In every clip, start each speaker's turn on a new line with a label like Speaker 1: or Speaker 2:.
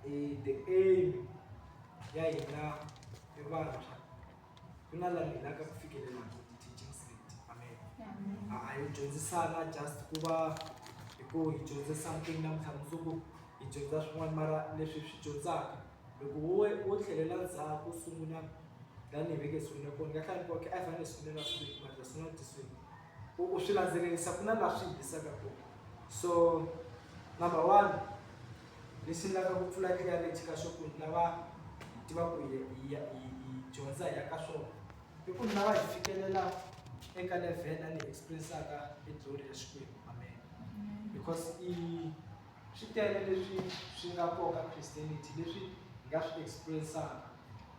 Speaker 1: the aim ya hina evantshwa ku na laha hina ka ku fikelela ti-teachings leti. Amen. A hi dyondzisana just ku va hi ku hi dyondze something namuntlha mundzuku hi dyondza swin'wana, mara leswi swi dyondzaka loko wo tlhelela ndzhaku u sungula tanihi veke sungula kona nga hlaya ku a hi fanele hi sungulela swilo mara hi sungula tiswilo u swi landzelerisa ku na laha swi hisaka kona. So number one lexi ni lavaka ku pfula clarity ka swona ku ni lava hi tiva ku hi dyondza hi ya ka swona i ku ni lava hi fikelela eka level a ni experience-aka e glory ya Xikwembu. Amen. Because swi tele leswi swi nga koka Christianity leswi hi nga swi experience-aka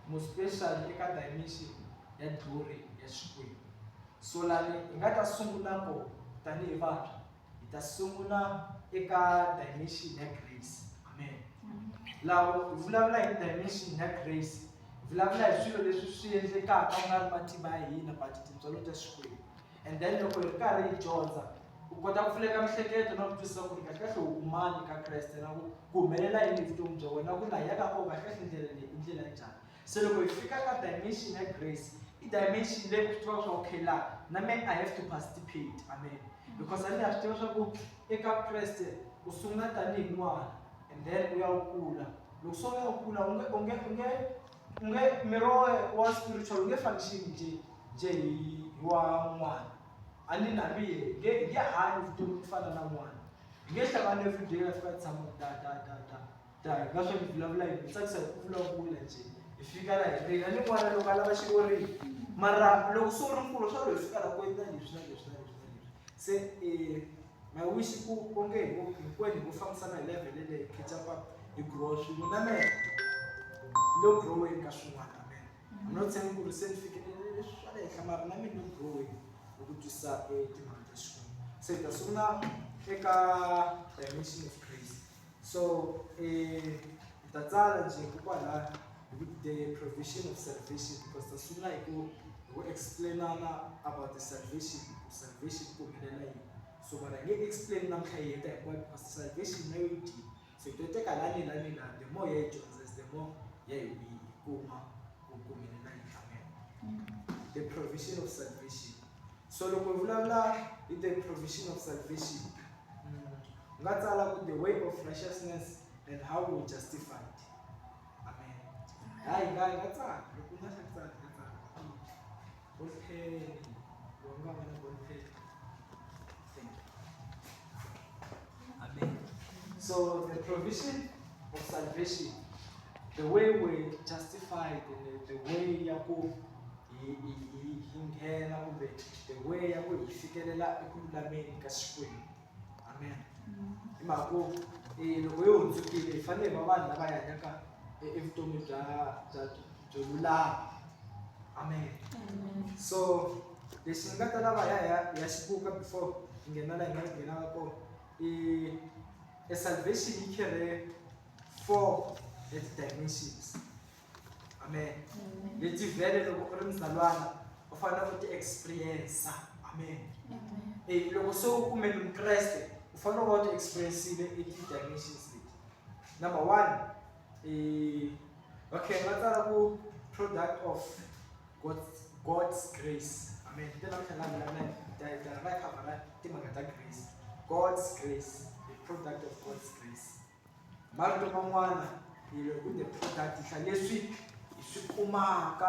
Speaker 1: most especially eka dimension ya glory ya Xikwembu. So lani hi nga ta sungula kona tanihi vantshwa hi ta sungula eka dimension ya grace. Amen. Laha hi vulavula hi dimension ya grace hi vulavula hi swilo leswi swi endlekaka ku nga ri matimba ya hina but tintswalo ta Xikwembu. And then loko hi ri karhi hi dyondza u kota ku pfuleka miehleketo na ku twisisa ku ri kahlekahle u mani ka Kreste na ku humelela yini hi vutomi bya wena ku laha yaka kona kahlekahle ndlela leyi i ndlela njhani. Se loko hi fika ka dimension ya grace i dimension leyi ku tiva swa okay laha na me I have to participate. Amen. Because a ni ha swi tiva swa ku eka Kreste u sungula tanihi n'wana and then u ya u kula. Loko so u ya u kula u nge miro wa spiritual u nge function je hi wa n'wana. A ni na hambi hi nge hanyi vutomi ku fana na n'wana. Hi nge hlangana everyday hi fika hi tshama hi nga swa hi vulavula hi tsakisa hi ku vulavula nje hi fika laha hi rila ni n'wana loko a lava xivorili mara loko se u ri nkulu swa hi fika laha ku endla leswi na leswi na leswi na leswi. Se my wish ku onge hinkwenu hi ku fambisana hi level leyi catch up hi grow swin'we na mehe lo growing ka swin'wana. Amen. I'm not saying ku ri se ni fikelele leswi swa le henhla mara na mina no growing hi ku twisisa timhaka ta Xikwembu. Se hi ta sungula eka dimension of grace. So hi ta tsala nje kokwalaho the provision of salvation because ta sungula hi ku explainana about the salvation ku humelela yini. So mara hi nge explain namuntlha hi heta hinkwayo because salvation na yo yi dini. So hi to teka lani the more ya hi dyondzisa the more ya hi kuma ku humelela yini. Amen. The provision of salvation. So loko hi vulavula hi the provision of salvation nga tsala ku the way of righteousness and how we justified. Amen. Hayi nga tsala loko na xa tsala ka tsala bolpen longa mana bolpen. Thank you. Amen. So the provision of salvation, the way we justified and the way ya ku hinghena kumbe the way ya ku hi fikelela eku lulameni ka Xikwembu. Amen. Hi mhaka ku loko hi hundzukile hi fanele hi va vanhu lava hi hanyaka evutomi byo lulama. Amen. So lexi ni nga ta lava ya xibuka before hi nghena laha hi nga nghenaka kona a salvation yi carry 4 dimensions. Amen. Leti vele loko u ri mzalwana u fanele u ti experience. Amen. Loko se u kume Kreste u fanele u va u ti experience-ile ti-dimensions leti. Number 1 okay nga tsala ku product of God's grace. Amen. Tena mhlawumbe la khavara timhaka ta grace. God's grace, the product of God's grace. Marito man'wana loko the product hla leswi hi swi kumaka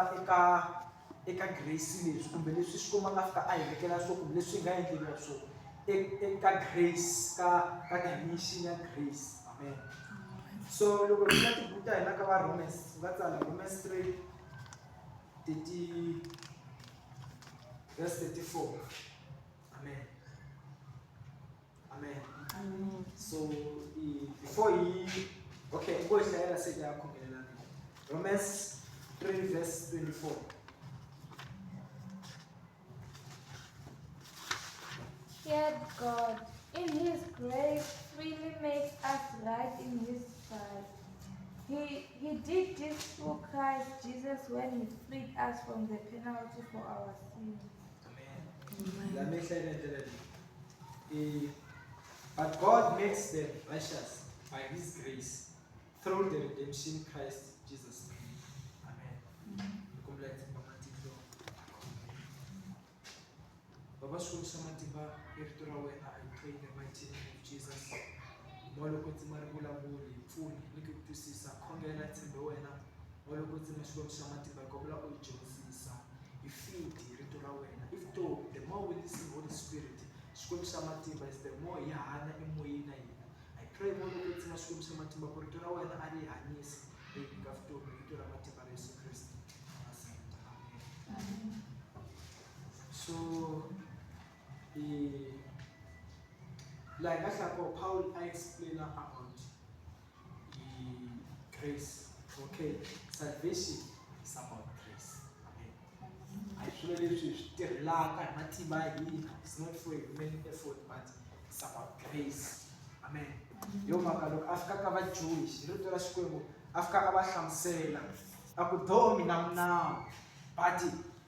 Speaker 1: eka grace leswi kumbe leswi swi kuma nga fika a hi vekela swo kumbe leswi nga endleriwa swo eka grace ka dimension ya grace. Amen. So loko hi nga tibuku ta hina ka va Romans nga tsala Romans 3:30 verse 34. Amen. Amen. So before okay go hlayela se ya khongelelana Romans 3 verse 24.
Speaker 2: Yet God, in His grace, freely makes us right in His sight. He did this through Christ Jesus when He freed us from the penalty for our sins.
Speaker 1: Amen. But God makes them righteous by His grace through the redemption Christ Jesus made. Amen. Baba Shulsha Matiba, Irtura Wena, I pray in the mighty name of Jesus. Molokuti Maribulambuli, Funi, Likutusisa, Kongela Timboena, Molokuti Mashulsha Matiba, Gobla Ujosisa, Ifiti, Ritura Wena. If though, the more we listen to the Holy Spirit, Shulsha Matiba is the more Yahana Imoina. I pray Molokuti Mashulsha Matiba, Ritura Wena, Ari Anis, Gafto, Ritura Matiba, Jesus Christ. Amen. So, like as Paul I explain about the grace. Okay, salvation is about grace. Amen. I feel it's not for human effort, but it's about grace. Amen. Yo makalok after kava Jewish, rito shkwebo after kava shamsela. Akudomi namna, but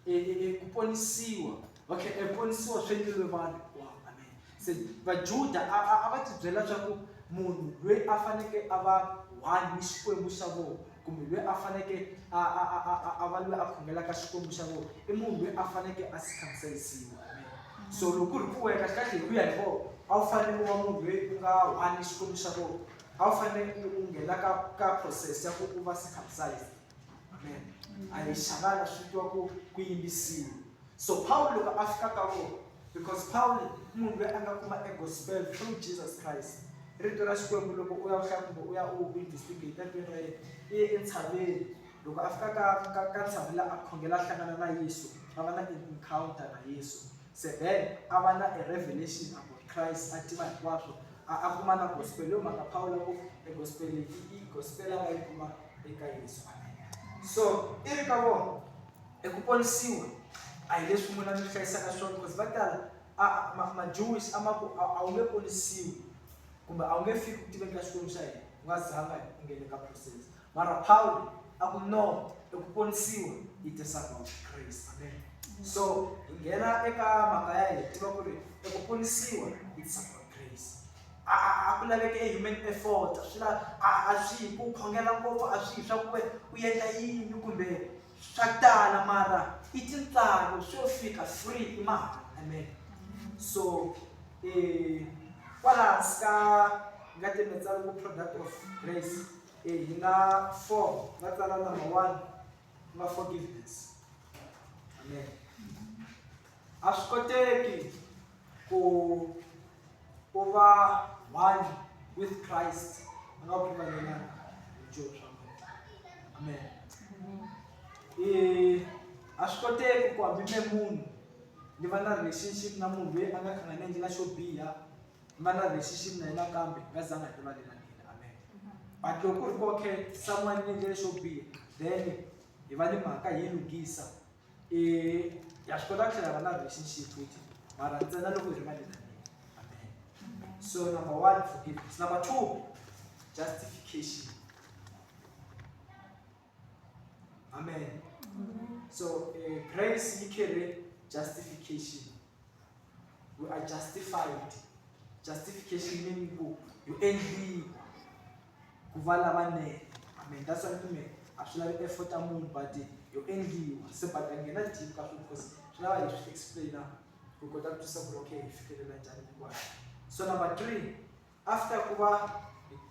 Speaker 1: kuponisiwa. Okay, eponisiwa shendile vanhu. Amen. Se vajuda avati byela swaku munhu loyi a faneke ava one ni xikwembu xa vona kumbe loyi a faneke a va loyi a khongelaka xikwembu xa vona I munhu loyi a faneke a circumcisiwa. Amen. So loko ri ku wena kahle ku ya hi vona a wu fanele u va munhu loyi u nga one ni xikwembu xa vona a wu fanele u nghena ka process ya ku u va circumcised. Amen. A hi xavana swi twa ku yimbisiwa. So Paul loko a fika ka vona because Paul munhu loyi a nga kuma a gospel through Jesus Christ. Rito ra xikwembu loko u ya hlamba u ya u investigate mpimo ra yena entshaveni loko a fika ka ntshavu la a khongela hlangana na Yesu a va na encounter na Yesu. Se then a va na a revelation about Christ a tiva hinkwaswo a kuma na gospel yo maka Paul loko e gospel i gospel a yi kuma eka Yesu. So iri ka vona eku ponisiwa a hi leswi munhu a ni hlayisaka swona because va tala ma-Jewish a wu nge ponisiwi kumbe a wu nge fiki ku tiveni ka xikwembu xa hina u nga zanga u nghene ka process mara Paul a ku no eku ponisiwa it is about grace. Amen. So hi nghena eka mhaka ya hina tiva ku ri eku ponisiwa it's about grace. A ku laveki a human effort swi a swi ku khongela ngopfu a swi swa ku u endla yini kumbe swa tala mara i tintsalo swo fika free i mahala. Amen. So kwalahansi ka nga timetsala ku product of grace hi nga 4 nga tsala number 1 nga forgiveness. Amen. A swi koteki ku va one with Christ a nga pfumelelani Job. Amen. A swi koteki ku hambi me munhu ni va na relationship na munhu loyi a nga hlanganengi na xo biha ni va na relationship na yena kambe nga zanga hi rivalenanile. Amen. But loko ku ri ku okay someone ni endlele xo biha then hi va ni mhaka hi lunghisa ya swi kota ku tlhela va na relationship futhi mara ntsena loko hi rivalenanile. Amen. So number 1 forgiveness. Number 2 justification. Amen. So grace you carry justification. We are justified. Justification meaning you endly kuvala vane. Amen. That's what I mean. Actually effort amun but you endly separate and not deep because now I just explain now. We got up to some okay if you like. So number 3 after kuva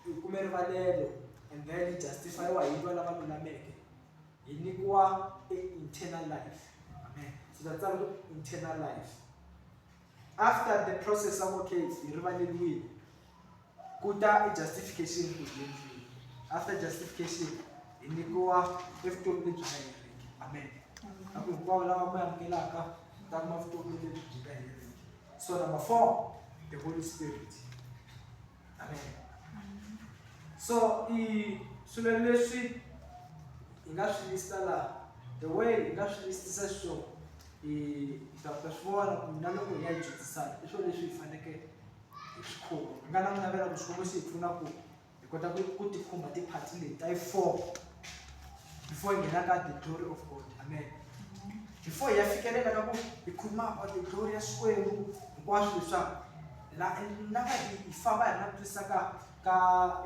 Speaker 1: kumervalelo and then justify why you don't have to make inikiwa internal life. Amen. So that's our internal life. After the process of okay, rivalelwini kuta justification kudlendlini. After justification inikiwa evutomi lebyi hayeriki. Amen. Aku hinkwavo lava mi amukelaka ta kuma vutomi lebyi byi nga heriki. So number 4 the Holy Spirit. Amen. So swilo leswi nga swi lista la the way nga swi listisa swo ta swi vona ku na loko hi ya dyondzisana I swilo leswi hi faneke hi swi khoma hi nga navela ku xikwembu xi hi pfuna ku hi kota ku tikhumba ti-part leti ta 4 before hi nghena ka the glory of God. Amen. Before hi ya fikelela ka ku hi khuluma about the glory ya xikwembu hinkwaswo leswaku lava hi famba hi na twisaka ka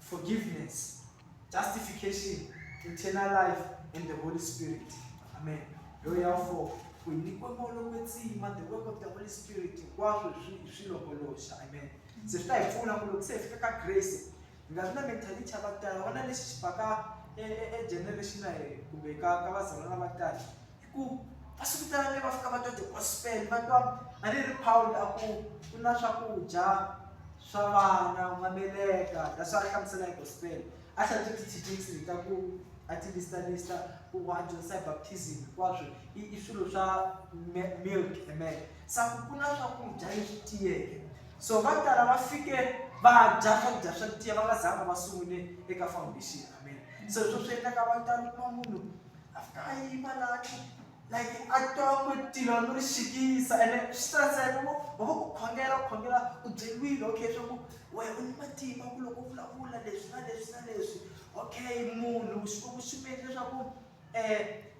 Speaker 1: forgiveness, justification, eternal life, and the Holy Spirit. Amen. Therefore, we need the work of the Holy Spirit. Amen. So if I phone up, look, say, grace. Because na mentality abadala wana lesibhaka generational kubeka kabazalwana abadala ku basukutana ne bafika batode gospel batwa ani Paul aku kuna swakudya swa vana ungameleka daswa kamsela gospel asha teachings litaku ati lista ku wajonsa baptism kwasho ishulo swa milk amen sakuna swakudya lesitiyeke so batala bafike bajafja shantia bagazama basungule eka foundation. Amen. So swenda ka bantwana mamunhu afika ayimalaki like atongotilo nurishikisa and stress ukukhongela ujelwile okay so we unimatima kuloko vulavula leswi na leswi okay munhu ushumele leswaku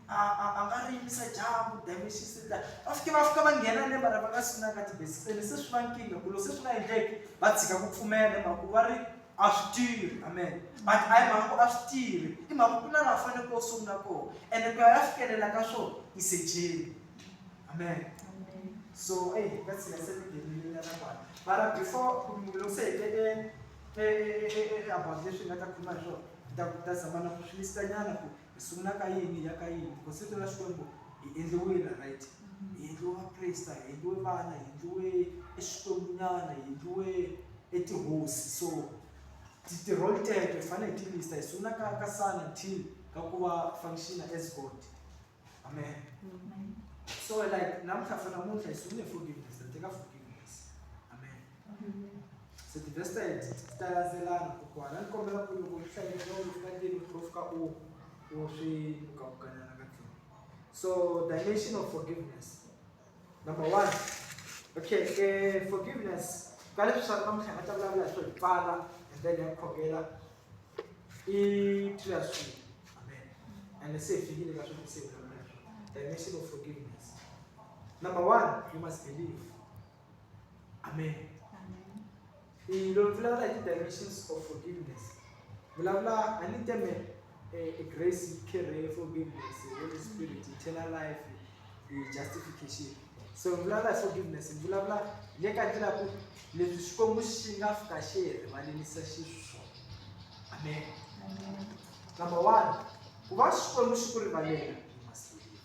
Speaker 1: angarimisa jamu demishisita afika bangena le bara vangasina ka tibesiseni seswivankinga kulo seswina endleki vatsika ku pfumela maku vari a swi tirhi. Amen. But a hi mhaka a swi tirhi i mhaka ku na la fanele ku sungula kona and ku ya fikelela ka swona i sejeni. Amen. So that's the second na kwala but before kumlo say about this ngata khuluma hi swona ta zamana ku swilista nyana ku sungula ka yini ya ka yini because sito la xikwembu hi endliwile right hi endliwa priest hi endliwe vana hi endliwe exikwembu nyana hi endliwe etihosi so ti role teto hi fanele hi lista hi sungula ka sana until ka ku va function as God. Amen. So like namhla fana namuhla hi sungule forgiveness take forgiveness. Amen. So the best titalazelana kukwala nikombela ku loko hlayela lo fukadini profika u swi ukakukanyana ka tlo. So dimension of forgiveness. Number 1. Okay, forgiveness. Kale swi swa namhla ngata vulavula swo pfala and then yakhongela I trust. Amen. And let's say fikile ka swo say dimension of forgiveness. Number 1, you must believe. Amen. The dimensions of forgiveness. I need them a grace, care, forgiveness, Holy Spirit, eternal life, justification. So forgiveness. Amen. Number 1, you must believe.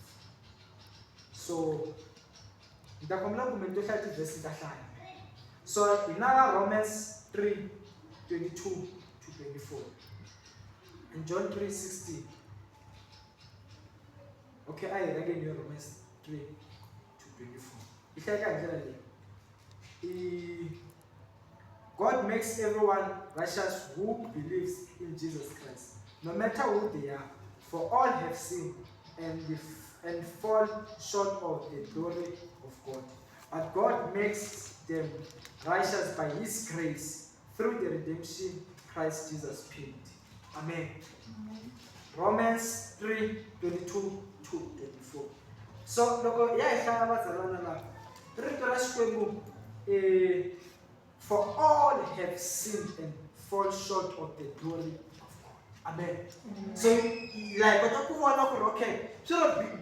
Speaker 1: So, so in our Romans 3:22 to 24 and John 3:16. Okay, I read in Romans 3 to 24. God makes everyone righteous who believes in Jesus Christ, no matter who they are, for all have sinned and fall short of the glory of God. But God makes them righteous by His grace through the redemption Christ Jesus paid. Amen. Romans 3:22 to 24. So, for all have sinned and fall short of the glory of God. Amen. So, like, okay, so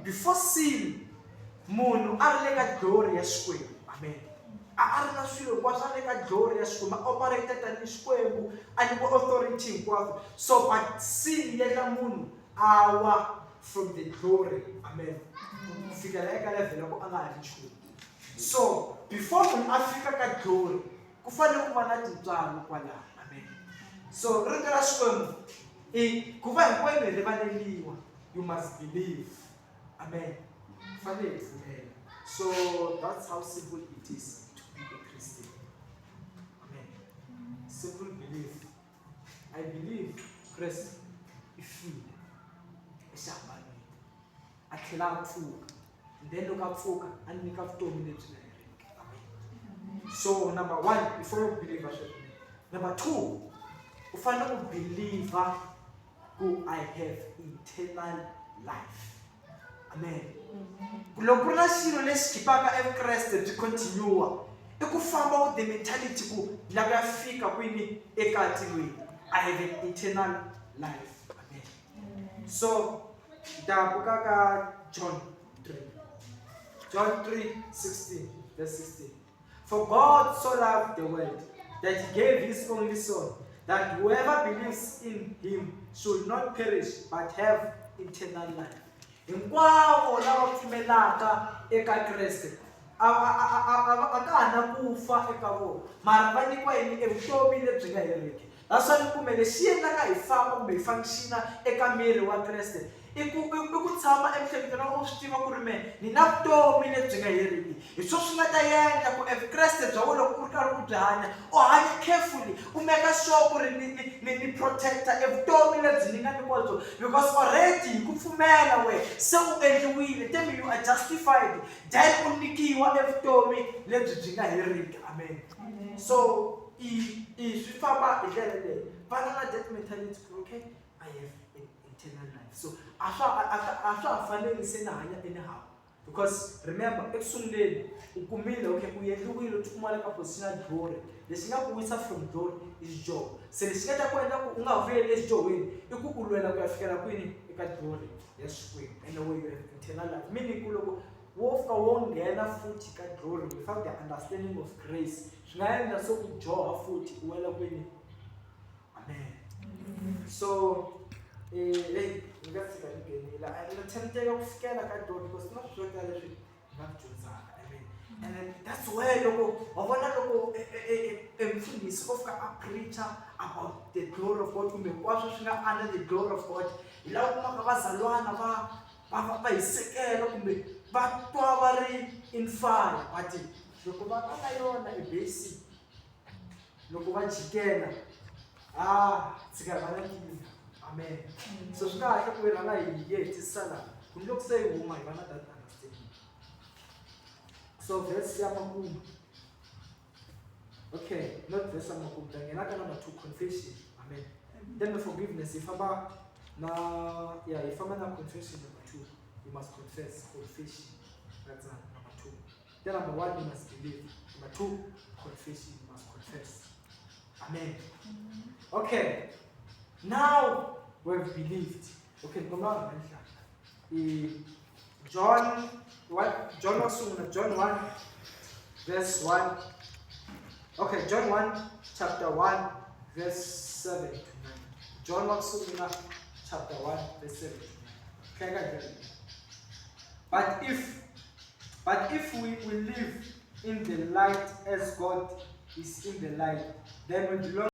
Speaker 1: before sin, munhu arileka glory ya Xikwembu. Amen. Arina swilo kwasale ka glory ya Xikwembu, operated tani Xikwembu, ani ku authority hinkwaswo. So but sin yendla munhu awa from the glory. Amen. Kufikela eka level ya ku anga hari nchumu. So before munhu afika ka glory, ku fanele ku va na tintswalo kwala. Amen. So rito ra Xikwembu ku va hinkwenu hi rivaleliwa, you must believe. Amen. So that's how simple it is to be a Christian. Amen. Simple belief. I believe Christ is free. Then look up folk and make up 2 minutes. Amen. So number 1, before you believe, number 2, you find out a believer who I have eternal life. Amen. Kulokuna xilo lexi khipaka eVukreste byi continue i ku famba with the mentality ku lava ya fika kwini eka tilweni. I have an eternal life. Amen. So, John 3. John 3:16, verse 16. For God so loved the world that he gave his only son, that whoever believes in him should not perish but have eternal life. Hinkwavo lava pfumelaka eka Kreste a ka hana kufa eka vona, mara va nyikiwa yini evutomi lebyi nga heriki. Naswona ni kumbe lexi endlaka hi famba kumbe hi fangixina eka miri wa Kreste i ku tshama emiehleketweni u swi tiva ku ri mehe ni na vutomi lebyi nga heriki. Hi swona swi nga ta endla ku Kreste bya wena loko u ri karhi u byi hanya u hanya carefully, u meka sure ku ri ni protecta evutomi lebyi ni nga nyikiwa byo, because already hi ku pfumela we se u endliwile, then you are justified, then u nikiwa evutomi lebyi byi nga heriki. Amen. So swi famba hi ndlela leyi, vana na that mentality, okay, I have an eternal life. So a swa ha fanele se na hanya anyhow, because remember ekusunguleni u kumile, okay, u endliwile u tikuma ka position ya glory. Lexi nga ku wisa from glory is joy. Se lexi nga ta ku endla ku u nga vuyeli exijohweni i ku u lwela ku ya fikela kwini eka glory ya Xikwembu, and we have eternal life, meaning ku loko wo fika wo nghena futhi ka glory without the understanding of grace, swi nga endla so u joha futhi u wela kwini. Amen. So nga fika nghenile a tshembeka ku fikela ka glory because na swi tala leswi nga dyondzaka. Amen. And then that's where loko wa vona loko mfundhisi o fika a preacher about the glory of God kumbe hinkwaswo swi nga under the glory of God, hi lava kumaka vazalwana va hi sekela kumbe va twa va ri in fire, but loko va nga na yona basic, loko va jikela tshika va na nkingha. Amen. So swi kahle ku rhanga hi hetisisa laha ku ni loko se hi huma hi va na that understanding. So verse ya makumu, okay, not verse ya makumu, ta nghena ka number 2, confession. Amen. Then the forgiveness, hi famba na confession number 2. You must confess, confession. That's number 2. Then number 1, you must believe. Number 2, confession, you must confess. Amen. Okay. Now we've believed. Okay, come on. John 1, verse 1. Okay, John 1, chapter 1, verse 7 to 9. John 1, chapter 1, verse 7 to 9. Okay, but if we will live in the light as God is in the light, then we belong